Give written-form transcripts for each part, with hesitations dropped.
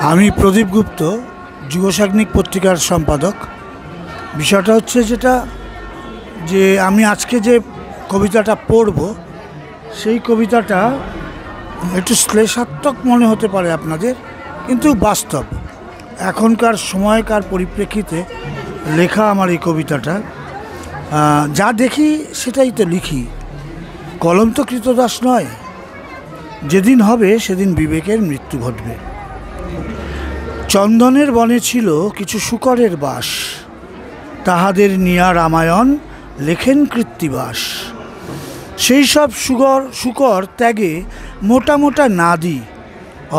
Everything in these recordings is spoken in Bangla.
আমি প্রদীপ গুপ্ত, যুগসাগ্নিক পত্রিকার সম্পাদক। বিষয়টা হচ্ছে যে আমি আজকে যে কবিতাটা পড়ব সেই কবিতাটা একটু শ্লেষাত্মক মনে হতে পারে আপনাদের, কিন্তু বাস্তব এখনকার সময়কার পরিপ্রেক্ষিতে লেখা আমার এই কবিতাটা। যা দেখি সেটাই তো লিখি, কলম তো কৃতদাস নয়। যেদিন হবে সেদিন বিবেকের মৃত্যু ঘটবে। চন্দনের বনে ছিল কিছু শূকরের বাস, তাহাদের নিয়া রামায়ণ লেখেন কৃত্তিবাস। সেই সব শূকর ত্যাগে মোটা মোটা নাদি,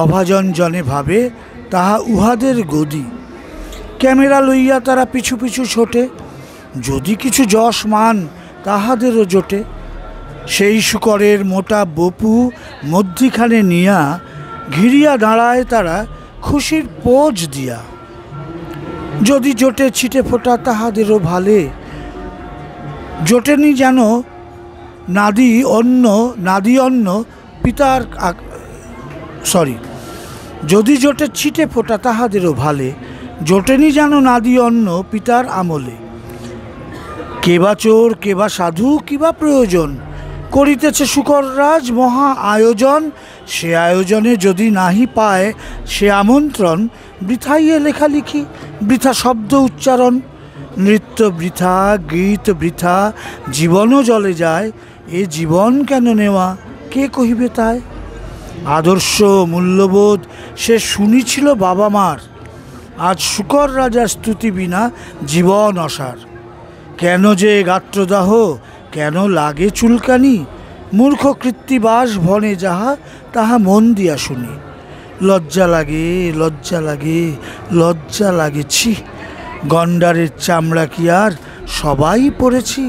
অভাজন জনে ভাবে তাহা উহাদের গদি। ক্যামেরা লইয়া তারা পিছু পিছু ছোটে, যদি কিছু যশ মান তাহাদেরও জোটে। সেই শূকরের মোটা বপু মধ্যিখানে নিয়া ঘিরিয়া দাঁড়ায় তারা খুশির পোজ দিয়া। যদি জোটে ছিটে ফোটা তাহাদেরও ভালে, জোটেনি যেন নাদি অন্ন পিতার যদি জোটে ছিটে ফোটা তাহাদেরও ভালে, জোটেনি যেন নাদি অন্ন পিতার আমলে। কেবা চোর কেবা সাধু কিবা প্রয়োজন, করিতেছে শূকররাজ মহা আয়োজন। সে আয়োজনে যদি নাহি পায় সে আমন্ত্রণ, বৃথাইয়ে লেখালেখি বৃথা শব্দ উচ্চারণ। নৃত্য বৃথা গীত বৃথা জীবনও জলে যায়, এ জীবন কেন নেওয়া কে কহিবে তাই। আদর্শ মূল্যবোধ সে শুনিছিল বাবা মার, আজ শূকর রাজার স্তুতি বিনা জীবন অসার। কেন যে গাত্রদাহ কেন লাগে চুলকানি, মূর্খ কৃত্তিবাস ভনে যাহা তাহা মন দিয়া শুনি। লজ্জা লাগে লজ্জা লাগে লজ্জা লাগেছি, গন্ডারের চামড়া কি আর সবাই পড়েছি।